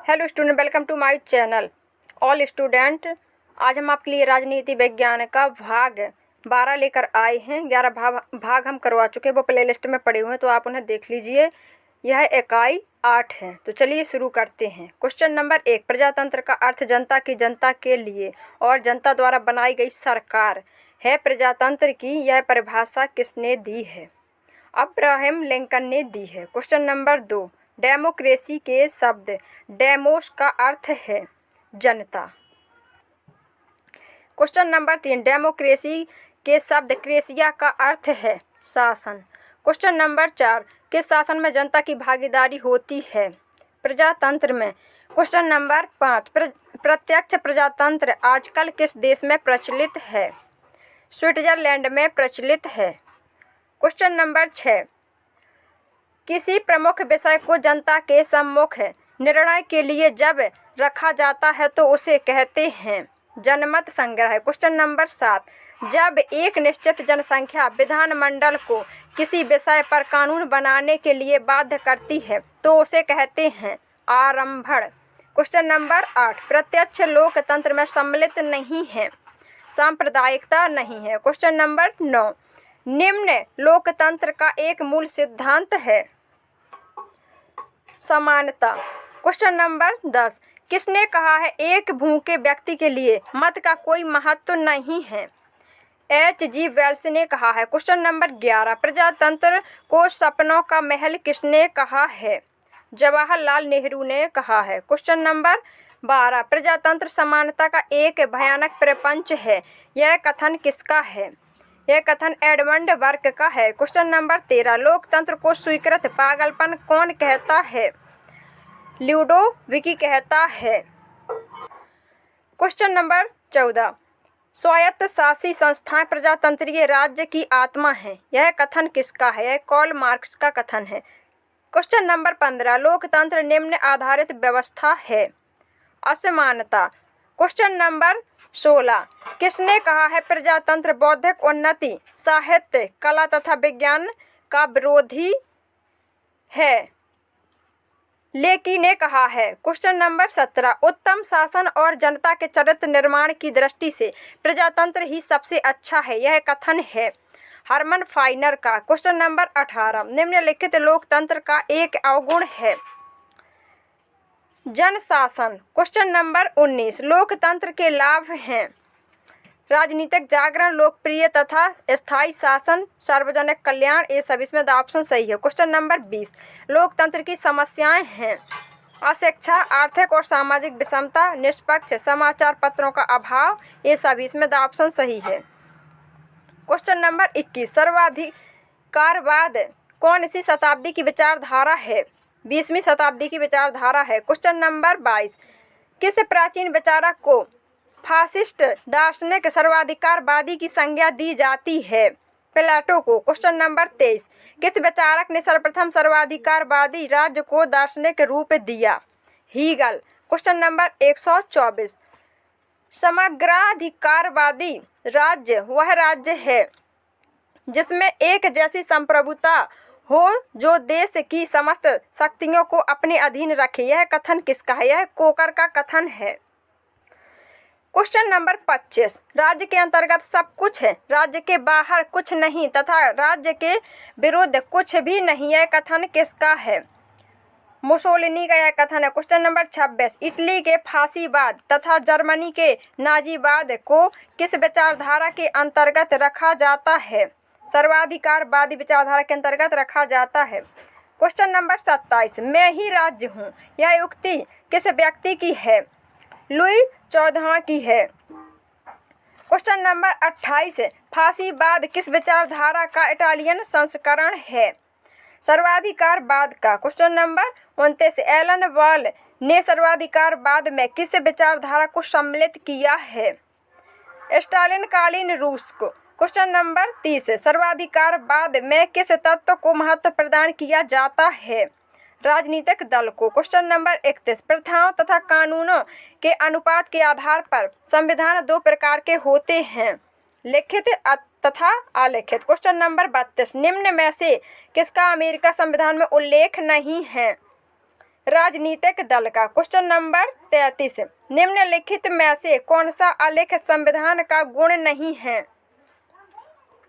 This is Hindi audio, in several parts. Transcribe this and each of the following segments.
Hello student, welcome to my channel all student. आज हम आपके लिए राजनीति विज्ञान का भाग 12 लेकर आए हैं। 11 भाग हम करवा चुके हैं, वो प्लेलिस्ट में पड़े हुए हैं, तो आप उन्हें देख लीजिए। यह इकाई 8 है। तो चलिए शुरू करते हैं। क्वेश्चन नंबर 1, प्रजातंत्र का अर्थ जनता की जनता के लिए और जनता द्वारा बनाई गई सरकार है। प्रजातंत्र की यह परिभाषा किसने दी है? अब्राहम लिंकन ने दी है। क्वेश्चन नंबर 2, डेमोक्रेसी के शब्द डेमोस का अर्थ है जनता। क्वेश्चन नंबर 3, डेमोक्रेसी के शब्द क्रेसिया का अर्थ है शासन। क्वेश्चन नंबर 4, किस शासन में जनता की भागीदारी होती है? प्रजातंत्र में। क्वेश्चन नंबर 5, प्रत्यक्ष प्रजातंत्र आजकल किस देश में प्रचलित है? स्विट्जरलैंड में प्रचलित है। क्वेश्चन नंबर 6, किसी प्रमुख विषय को जनता के सम्मुख निर्णय के लिए जब रखा जाता है तो उसे कहते हैं जनमत संग्रह। क्वेश्चन नंबर 7, जब एक निश्चित जनसंख्या विधानमंडल को किसी विषय पर कानून बनाने के लिए बाध्य करती है तो उसे कहते हैं आरंभण। क्वेश्चन नंबर 8, प्रत्यक्ष लोकतंत्र में सम्मिलित नहीं है, सांप्रदायिकता नहीं है। क्वेश्चन नंबर 9, निम्न लोकतंत्र का एक मूल सिद्धांत है समानता। क्वेश्चन नंबर 10, किसने कहा है एक भूखे व्यक्ति के लिए मत का कोई महत्व नहीं है? H.G. वेल्स ने कहा है। क्वेश्चन नंबर 11, प्रजातंत्र को सपनों का महल किसने कहा है? जवाहरलाल नेहरू ने कहा है। क्वेश्चन नंबर 12, प्रजातंत्र समानता का एक भयानक प्रपंच है, यह कथन किसका है? यह कथन एडमंड बर्क का है। क्वेश्चन नंबर 13, लोकतंत्र को स्वीकृत पागलपन कौन कहता है? ल्यूडोविकी कहता है। क्वेश्चन नंबर 14, स्वायत्त शासी संस्थाएं प्रजातंत्रीय राज्य की आत्मा है, यह कथन किसका है? यह कार्ल मार्क्स का कथन है। क्वेश्चन नंबर 15, लोकतंत्र निम्न आधारित व्यवस्था है असमानता। क्वेश्चन नंबर 16, किसने कहा है प्रजातंत्र बौद्धिक उन्नति, साहित्य, कला तथा विज्ञान का विरोधी है? लेकी ने कहा है। क्वेश्चन नंबर 17, उत्तम शासन और जनता के चरित्र निर्माण की दृष्टि से प्रजातंत्र ही सबसे अच्छा है, यह कथन है हरमन फाइनर का। क्वेश्चन नंबर 18, निम्नलिखित लोकतंत्र का एक अवगुण है जनशासन। क्वेश्चन नंबर 19, लोकतंत्र के लाभ हैं राजनीतिक जागरण, लोकप्रिय तथा स्थायी शासन, सार्वजनिक कल्याण। ये सभी इसमें द ऑप्शन सही है। क्वेश्चन नंबर 20, लोकतंत्र की समस्याएं हैं अशिक्षा, आर्थिक और सामाजिक विषमता, निष्पक्ष समाचार पत्रों का अभाव। ये सभी इसमें द ऑप्शन सही है। क्वेश्चन नंबर 21, सर्वाधिकारवाद कौन सी शताब्दी की विचारधारा है? 20वीं शताब्दी की विचारधारा है। क्वेश्चन नंबर 22, किस प्राचीन विचारक को फासिस्ट दार्शनिक सर्वाधिकारवादी की संज्ञा दी जाती है? प्लेटो को। क्वेश्चन नंबर 23, किस विचारक ने सर्वप्रथम सर्वाधिकारवादी राज्य को दार्शनिक रूप दिया? हीगल। क्वेश्चन नंबर 124, समग्राधिकारवादी राज्य वह राज्य है जिसमें एक जैसी संप्रभुता हो जो देश की समस्त शक्तियों को अपने अधीन रखे, यह कथन किसका है? यह कोकर का कथन है। क्वेश्चन नंबर 25, राज्य के अंतर्गत सब कुछ है, राज्य के बाहर कुछ नहीं तथा राज्य के विरुद्ध कुछ भी नहीं, यह कथन किसका है? मुसोलिनी का यह कथन है। क्वेश्चन नंबर 26, इटली के फांसीवाद तथा जर्मनी के नाजीवाद को किस विचारधारा के अंतर्गत रखा जाता है? सर्वाधिकारवादी विचारधारा के अंतर्गत रखा जाता है। क्वेश्चन नंबर 27, मैं ही राज्य हूँ, यह उक्ति किस व्यक्ति की है? लुई 14वां की है। क्वेश्चन नंबर 28, फांसीवाद किस विचारधारा का इटालियन संस्करण है? सर्वाधिकारवाद का। क्वेश्चन नंबर 29, एलन वॉल ने सर्वाधिकारवाद में किस विचारधारा को सम्मिलित किया है? स्टालिनकालीन रूस को। क्वेश्चन नंबर 30, सर्वाधिकारवाद में किस तत्व को महत्व प्रदान किया जाता है? राजनीतिक दल को। क्वेश्चन नंबर 31, प्रथाओं तथा कानूनों के अनुपात के आधार पर संविधान दो प्रकार के होते हैं, लिखित तथा अलिखित। क्वेश्चन नंबर 32, निम्न में से किसका अमेरिका संविधान में उल्लेख नहीं है? राजनीतिक दल का। क्वेश्चन नंबर 33, निम्नलिखित में से कौन सा आलेखित संविधान का गुण नहीं है?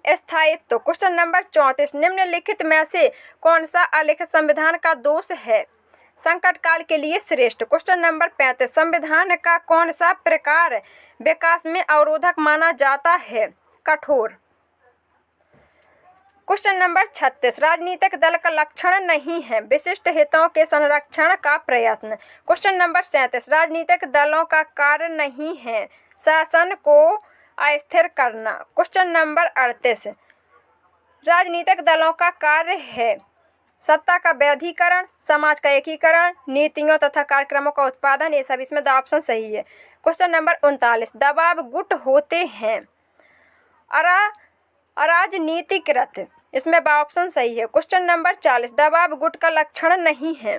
स्थायित्व। क्वेश्चन नंबर 34, निम्नलिखित में से कौन सा आलेखित संविधान का दोष है? संकट काल के लिए श्रेष्ठ। क्वेश्चन नंबर 35, संविधान का कौन सा प्रकार विकास में अवरोधक माना जाता है? कठोर। क्वेश्चन नंबर 36, राजनीतिक दल का लक्षण नहीं है विशिष्ट हितों के संरक्षण का प्रयत्न। क्वेश्चन नंबर 37, राजनीतिक दलों का कार्य नहीं है शासन को अस्थिर करना। क्वेश्चन नंबर 38, राजनीतिक दलों का कार्य है सत्ता का वैधीकरण, समाज का एकीकरण, नीतियों तथा कार्यक्रमों का उत्पादन। ये सब इसमें द ऑप्शन सही है। क्वेश्चन नंबर 39, दबाव गुट होते हैं अराजनीतिकृत। इसमें ब ऑप्शन सही है। क्वेश्चन नंबर 40, दबाव गुट का लक्षण नहीं है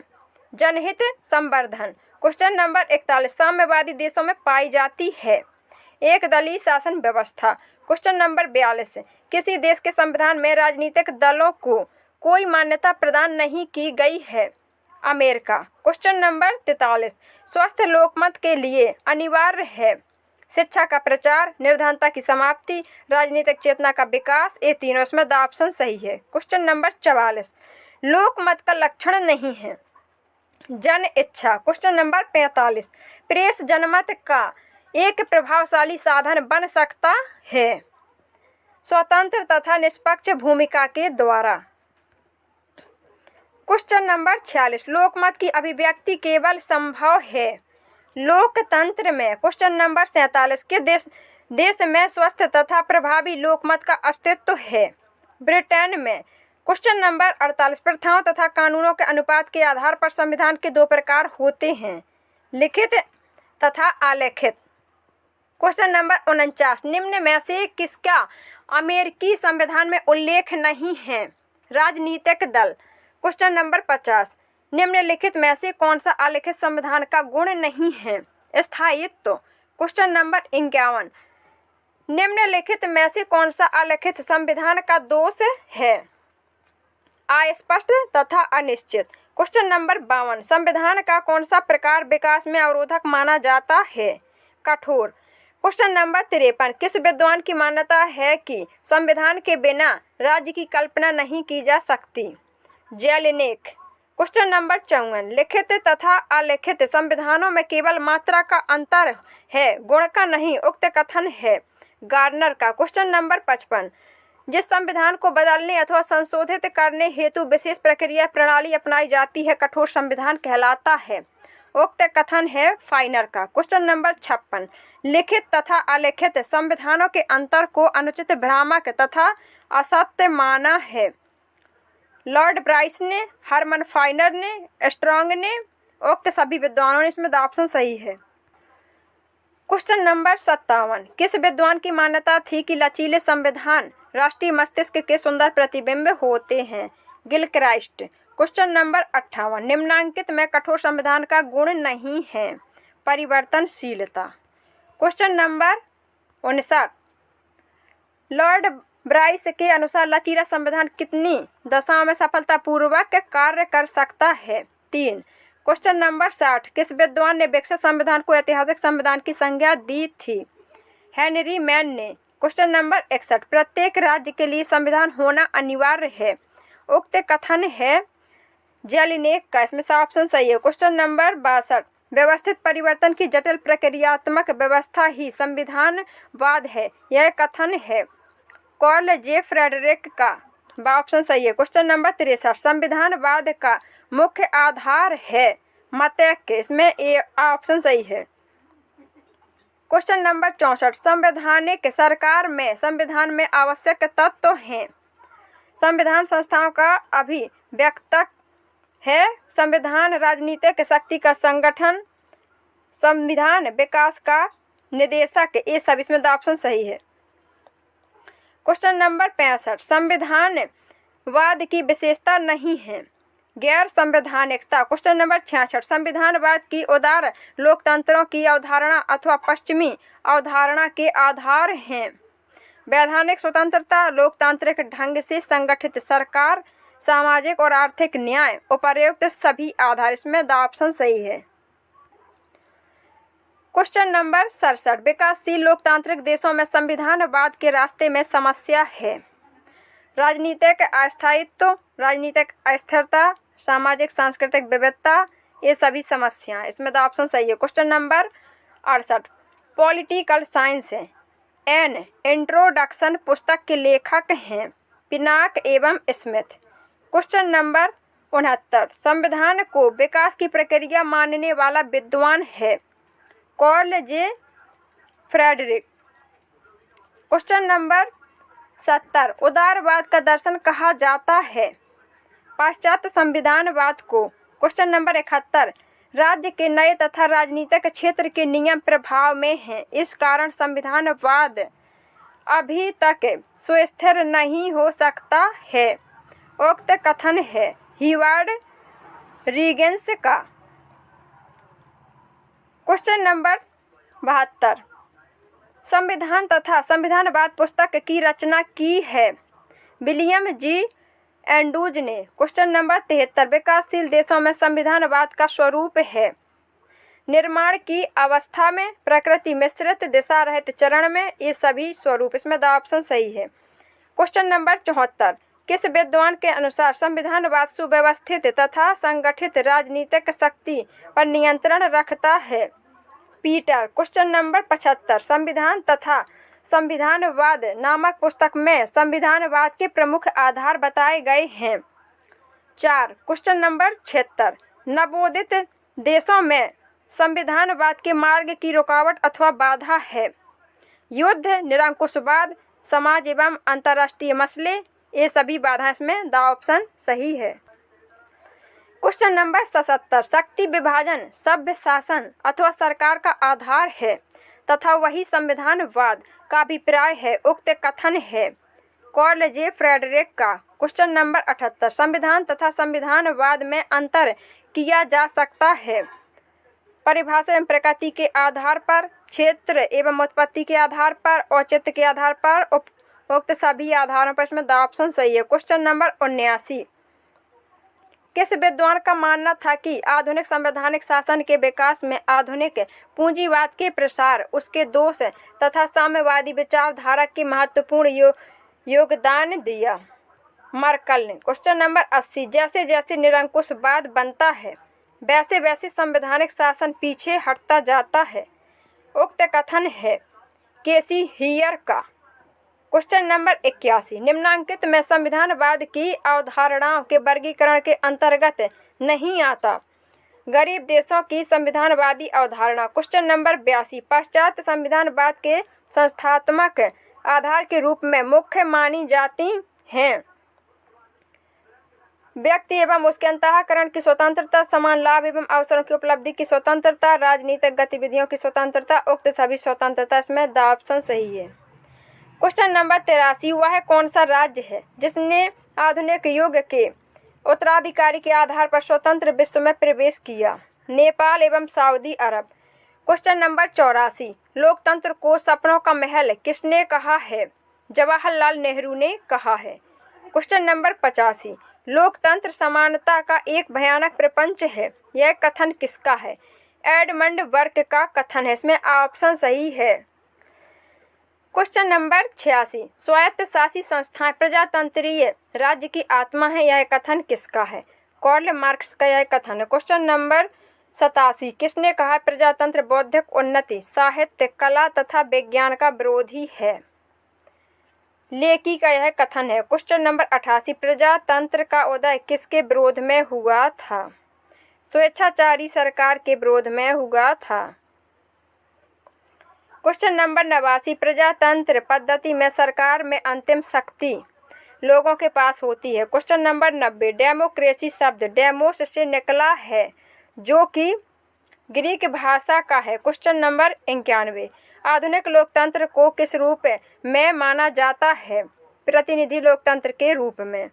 जनहित संवर्धन। क्वेश्चन नंबर 41, साम्यवादी देशों में पाई जाती है एक दलीय शासन व्यवस्था। क्वेश्चन नंबर 42, किसी देश के संविधान में राजनीतिक दलों को कोई मान्यता प्रदान नहीं की गई है अमेरिका। क्वेश्चन नंबर 43, स्वस्थ लोकमत के लिए अनिवार्य है शिक्षा का प्रचार, निर्धनता की समाप्ति, राजनीतिक चेतना का विकास। ये तीनों इसमें द ऑप्शन सही है। क्वेश्चन नंबर 44, लोकमत का लक्षण नहीं है जन इच्छा। क्वेश्चन नंबर 45, प्रेस जनमत का एक प्रभावशाली साधन बन सकता है स्वतंत्र तथा निष्पक्ष भूमिका के द्वारा। क्वेश्चन नंबर 46, लोकमत की अभिव्यक्ति केवल संभव है लोकतंत्र में। क्वेश्चन नंबर 47, के देश में स्वस्थ तथा प्रभावी लोकमत का अस्तित्व है ब्रिटेन में। क्वेश्चन नंबर 48, प्रथाओं तथा कानूनों के अनुपात के आधार पर संविधान के दो प्रकार होते हैं लिखित तथा आलेखित। क्वेश्चन नंबर 49, निम्न में से किसका अमेरिकी संविधान में उल्लेख नहीं है? राजनीतिक दल। क्वेश्चन नंबर 50, निम्नलिखित में से कौन सा आलेखित संविधान का गुण नहीं है? स्थायित्व। क्वेश्चन नंबर 51, निम्नलिखित में से कौन सा आलेखित संविधान का दोष है? अस्पष्ट तथा अनिश्चित। क्वेश्चन नंबर 52, संविधान का कौन सा प्रकार विकास में अवरोधक माना जाता है? कठोर। क्वेश्चन नंबर 53, किस विद्वान की मान्यता है कि संविधान के बिना राज्य की कल्पना नहीं की जा सकती? जेलिनेक। क्वेश्चन नंबर 54, लिखित तथा अलिखित संविधानों में केवल मात्रा का अंतर है गुण का नहीं, उक्त कथन है गार्नर का। क्वेश्चन नंबर 55, जिस संविधान को बदलने अथवा संशोधित करने हेतु विशेष प्रक्रिया प्रणाली अपनाई जाती है कठोर संविधान कहलाता है, उक्त कथन है फाइनर का। क्वेश्चन नंबर 56, लिखित तथा अलिखित संविधानों के अंतर को अनुचित, भ्रामक तथा असत्य माना है लॉर्ड ब्राइस ने, हरमन फाइनर ने, स्ट्रॉन्ग ने, उक्त सभी विद्वानों ने। इसमें द ऑप्शन सही है। क्वेश्चन नंबर 57, किस विद्वान की मान्यता थी कि लचीले संविधान राष्ट्रीय मस्तिष्क के सुंदर प्रतिबिंब होते हैं? गिलक्राइस्ट। क्वेश्चन नंबर 58, निम्नांकित में कठोर संविधान का गुण नहीं है? परिवर्तनशीलता। क्वेश्चन नंबर 59, लॉर्ड ब्राइस के अनुसार लचीला संविधान कितनी दशाओं में सफलतापूर्वक कार्य कर सकता है? 3। क्वेश्चन नंबर 60, किस विद्वान ने विकसित संविधान को ऐतिहासिक संविधान की संज्ञा दी थी? हेनरी मैन ने। क्वेश्चन नंबर 61, प्रत्येक राज्य के लिए संविधान होना अनिवार्य है, उक्त कथन है जेलिनेक का। इसमें सा ऑप्शन सही है। क्वेश्चन नंबर 62, व्यवस्थित परिवर्तन की जटिल प्रक्रियात्मक व्यवस्था ही संविधानवाद है, यह कथन है कार्ल जे फ्रेडरिक का। ऑप्शन सही है। क्वेश्चन नंबर 63, संविधानवाद का मुख्य आधार है मतेक। इसमें ए ऑप्शन सही है। क्वेश्चन नंबर 64, संवैधानिक सरकार में संविधान में आवश्यक तत्व हैं। संविधान संस्थाओं का अभिव्यक्तक है, संविधान राजनीतिक शक्ति का संगठन, संविधान विकास का निदेशक। ये सब इसमें द ऑप्शन सही है। क्वेश्चन नंबर 65, संविधानवाद की विशेषता नहीं है, गैर संवैधानिकता। क्वेश्चन नंबर 66, संविधानवाद की उदार लोकतंत्रों की अवधारणा अथवा पश्चिमी अवधारणा के आधार हैं। वैधानिक स्वतंत्रता, लोकतांत्रिक ढंग से संगठित सरकार, सामाजिक और आर्थिक न्याय, उपर्युक्त सभी आधार। इसमें द ऑप्शन सही है। क्वेश्चन नंबर 67, विकासशील लोकतांत्रिक देशों में संविधानवाद के रास्ते में समस्या है। राजनीतिक अस्थायित्व, राजनीतिक अस्थिरता, सामाजिक सांस्कृतिक विविधता, ये सभी समस्याएं। इसमें द ऑप्शन सही है। Question number 68, political science an introduction पुस्तक के लेखक हैं पिनाक एवं स्मिथ। क्वेश्चन नंबर 69, संविधान को विकास की प्रक्रिया मानने वाला विद्वान है कार्ल जे फ्रेडरिक। क्वेश्चन नंबर 70, उदारवाद का दर्शन कहा जाता है पाश्चात्य संविधानवाद को। क्वेश्चन नंबर 71, राज्य के नए तथा राजनीतिक क्षेत्र के नियम प्रभाव में हैं, इस कारण संविधानवाद अभी तक सुस्थिर नहीं हो सकता है। उक्त कथन है हीवार्ड रीगेंस का। क्वेश्चन नंबर 72, संविधान तथा संविधानवाद पुस्तक की रचना की है विलियम जी एंड्रूज ने। क्वेश्चन नंबर 73, विकासशील देशों में संविधानवाद का स्वरूप है निर्माण की अवस्था में, प्रकृति मिश्रित, दिशा रहित चरण में, ये सभी स्वरूप। इसमें द ऑप्शन सही है। क्वेश्चन नंबर 74, किस विद्वान के अनुसार संविधानवाद सुव्यवस्थित तथा संगठित राजनीतिक शक्ति पर नियंत्रण रखता है पीटर। क्वेश्चन नंबर 75, संविधान तथा संविधानवाद नामक पुस्तक में संविधानवाद के प्रमुख आधार बताए गए हैं 4। क्वेश्चन नंबर 76, नवोदित देशों में संविधानवाद के मार्ग की रुकावट अथवा बाधा है युद्ध, निरंकुशवाद, समाज एवं अंतर्राष्ट्रीय मसले, ये सभी बाधाएं। इसमें द ऑप्शन सही है। क्वेश्चन नंबर 77, शक्ति विभाजन सभ्य शासन अथवा सरकार का आधार है तथा वही संविधानवाद का अभिप्राय है, उक्त कथन है कार्ल जे फ्रेडरिक का। क्वेश्चन नंबर 78, संविधान तथा संविधानवाद में अंतर किया जा सकता है परिभाषा एवं प्रकृति के आधार पर, क्षेत्र एवं उत्पत्ति के आधार पर, औचित्य के आधार पर, उक्त सभी आधारों पर। इसमें द ऑप्शन सही है। क्वेश्चन नंबर 79, किस विद्वान का मानना था कि आधुनिक संवैधानिक शासन के विकास में आधुनिक पूंजीवाद के प्रसार, उसके दोष तथा साम्यवादी विचारधारा के महत्वपूर्ण योगदान दिया? मर्कल ने। क्वेश्चन नंबर 80, जैसे जैसे निरंकुशवाद बनता है वैसे वैसे संवैधानिक शासन पीछे हटता जाता है, उक्त कथन है केसी हियर का। क्वेश्चन नंबर 81, निम्नांकित में संविधानवाद की अवधारणाओं के वर्गीकरण के अंतर्गत नहीं आता गरीब देशों की संविधानवादी अवधारणा। क्वेश्चन नंबर 82, पाश्चात्य संविधानवाद के संस्थात्मक आधार के रूप में मुख्य मानी जाती हैं व्यक्ति एवं उसके अंतःकरण की स्वतंत्रता, समान लाभ एवं अवसरों की उपलब्धि की स्वतंत्रता, राजनीतिक गतिविधियों की स्वतंत्रता, उक्त सभी स्वतंत्रता। इसमें द ऑप्शन सही है। क्वेश्चन नंबर 83, वह कौन सा राज्य है जिसने आधुनिक युग के उत्तराधिकारी के आधार पर स्वतंत्र विश्व में प्रवेश किया? नेपाल एवं सऊदी अरब। क्वेश्चन नंबर 84, लोकतंत्र को सपनों का महल किसने कहा है? जवाहरलाल नेहरू ने कहा है। क्वेश्चन नंबर 85, लोकतंत्र समानता का एक भयानक प्रपंच है, यह कथन किसका है? एडमंड बर्क का कथन है। इसमें ऑप्शन सही है। क्वेश्चन नंबर 86, स्वायत्त शासी संस्थाएं प्रजातंत्रीय राज्य की आत्मा है, यह कथन किसका है? कार्ल मार्क्स का यह कथन है। क्वेश्चन नंबर 87, किसने कहा प्रजातंत्र बौद्धिक उन्नति, साहित्य, कला तथा विज्ञान का विरोधी है? लेकी का यह कथन है। क्वेश्चन नंबर 88, प्रजातंत्र का उदय किसके विरोध में हुआ था? स्वेच्छाचारी सरकार के विरोध में हुआ था। क्वेश्चन नंबर 89, प्रजातंत्र पद्धति में सरकार में अंतिम शक्ति लोगों के पास होती है। क्वेश्चन नंबर 90, डेमोक्रेसी शब्द डेमोस से निकला है जो कि ग्रीक भाषा का है। क्वेश्चन नंबर 91, आधुनिक लोकतंत्र को किस रूप में माना जाता है? प्रतिनिधि लोकतंत्र के रूप में।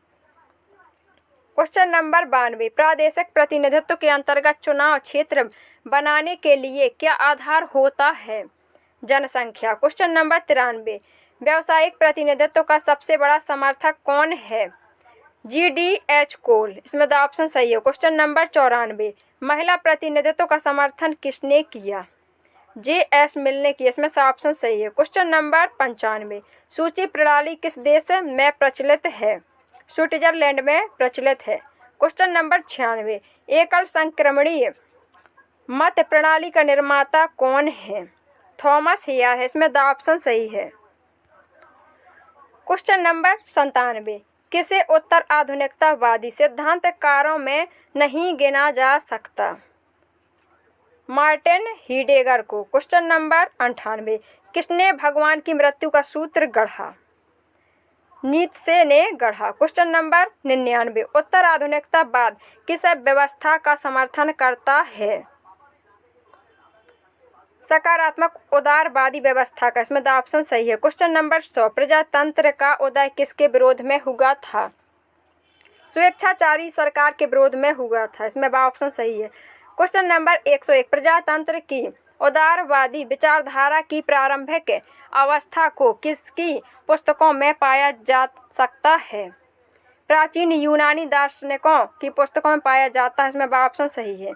क्वेश्चन नंबर 92, प्रादेशिक प्रतिनिधित्व के अंतर्गत चुनाव क्षेत्र बनाने के लिए क्या आधार होता है? जनसंख्या। क्वेश्चन नंबर 93, व्यावसायिक प्रतिनिधित्व का सबसे बड़ा समर्थक कौन है? GDH कोल, इसमें द ऑप्शन सही है। क्वेश्चन नंबर 94, महिला प्रतिनिधित्व का समर्थन किसने किया? JS मिल ने किया, इसमें से ऑप्शन सही है। क्वेश्चन नंबर 95, सूची प्रणाली किस देश में प्रचलित है? स्विट्जरलैंड में प्रचलित है। क्वेश्चन नंबर 96, एकल संक्रमणीय मत प्रणाली का निर्माता कौन है? थॉमस हेयर है, इसमें द ऑप्शन सही है। क्वेश्चन नंबर 97, किसे उत्तर आधुनिकतावादी सिद्धांतकारों में नहीं गिना जा सकता? मार्टिन हीडेगर को। क्वेश्चन नंबर 98, किसने भगवान की मृत्यु का सूत्र गढ़ा? नीत्शे ने गढ़ा। क्वेश्चन नंबर 99, उत्तर आधुनिकतावाद किस व्यवस्था का समर्थन करता है? सकारात्मक उदारवादी व्यवस्था का, इसमें द ऑप्शन सही है। क्वेश्चन नंबर 100, प्रजातंत्र का उदय किसके विरोध में हुआ था? स्वेच्छाचारी सरकार के विरोध में हुआ था, इसमें ऑप्शन सही है। क्वेश्चन नंबर 101, प्रजातंत्र की उदारवादी विचारधारा की प्रारंभिक अवस्था को किसकी पुस्तकों में पाया जा सकता है? प्राचीन यूनानी दार्शनिकों की पुस्तकों में पाया जाता है, इसमें ऑप्शन सही है।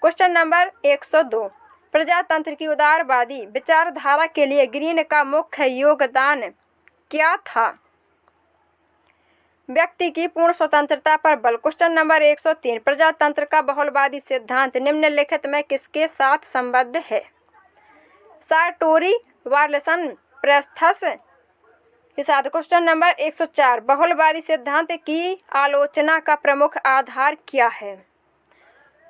क्वेश्चन नंबर 102, प्रजातंत्र की उदारवादी विचारधारा के लिए ग्रीन का मुख्य योगदान क्या था? व्यक्ति की पूर्ण स्वतंत्रता पर बल। क्वेश्चन नंबर 103, प्रजातंत्र का बहुलवादी सिद्धांत निम्नलिखित में किसके साथ संबद्ध है? सार्टोरी, वार्लसन, प्रेस्थस के साथ। क्वेश्चन नंबर 104, बहुलवादी सिद्धांत की आलोचना का प्रमुख आधार क्या है?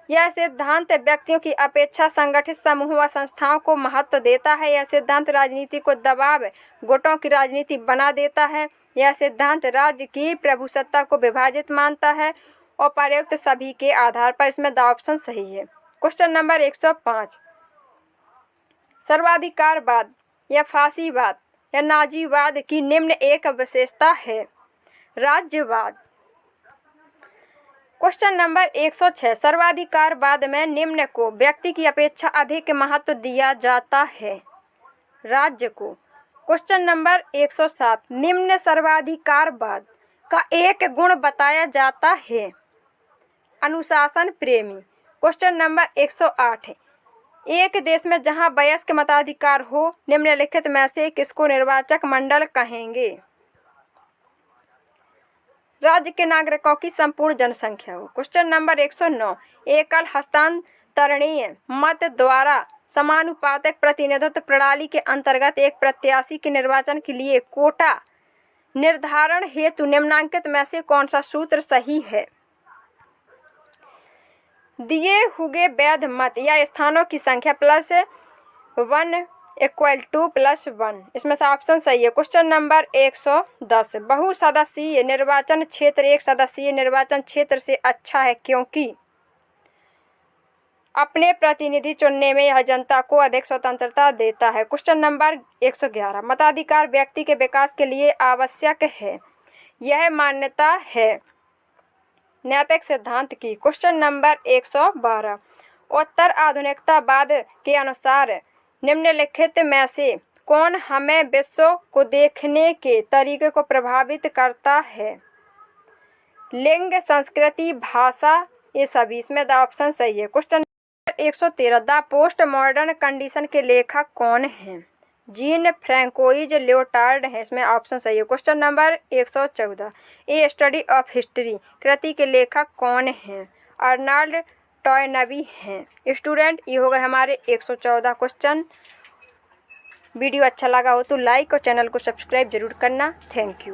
यह सिद्धांत व्यक्तियों की अपेक्षा संगठित समूह व संस्थाओं को महत्व देता है। यह सिद्धांत राजनीति को दबाव गुटों की राजनीति बना देता है। यह सिद्धांत राज्य की प्रभुसत्ता को विभाजित मानता है और प्रयुक्त सभी के आधार पर, इसमें द ऑप्शन सही है। क्वेश्चन नंबर 105, सर्वाधिकारवाद या फांसीवाद या नाजीवाद की निम्न एक विशेषता है? राज्यवाद। क्वेश्चन नंबर 106, सर्वाधिकारवाद में निम्न को व्यक्ति की अपेक्षा अधिक महत्व दिया जाता है? राज्य को। क्वेश्चन नंबर 107, निम्न सर्वाधिकारवाद का एक गुण बताया जाता है? अनुशासन प्रेमी। क्वेश्चन नंबर 108, एक देश में जहां वयस्क मताधिकार हो, निम्नलिखित में से किसको निर्वाचक मंडल कहेंगे? राज्य के नागरिकों की संपूर्ण जनसंख्या हो। क्वेश्चन नंबर 109, एकल हस्तांतरणीय मत द्वारा समानुपातिक प्रतिनिधित्व प्रणाली के अंतर्गत एक प्रत्याशी के निर्वाचन के लिए कोटा निर्धारण हेतु निम्नलिखित में से कौन सा सूत्र सही है? दिए हुए वैध मत या स्थानों की संख्या +1 = +1, इसमें से ऑप्शन सही है। क्वेश्चन नंबर 110, बहुसदस्यीय निर्वाचन क्षेत्र एक सदस्यीय निर्वाचन क्षेत्र से अच्छा है क्योंकि अपने प्रतिनिधि चुनने में यह जनता को अधिक स्वतंत्रता देता है। क्वेश्चन नंबर 111, मताधिकार व्यक्ति के विकास के लिए आवश्यक है, यह मान्यता है नैतिक सिद्धांत की। क्वेश्चन नंबर 112, उत्तर आधुनिकतावाद के अनुसार निम्नलिखित में से कौन हमें विश्व को देखने के तरीके को प्रभावित करता है? लिंग, संस्कृति, भाषा, ये सभी, इसमें द ऑप्शन सही है। Question number 113, the post modern condition के लेखक कौन हैं? जीन फ्रैंकोइज लियोटार्ड है, इसमें ऑप्शन सही है। Question number 114, a study of history कृति के लेखक कौन हैं? अर्नाल्ड टॉयनबी हैं। स्टूडेंट, ये हो गए हमारे 114 क्वेश्चन। वीडियो अच्छा लगा हो तो लाइक और चैनल को सब्सक्राइब जरूर करना। Thank you.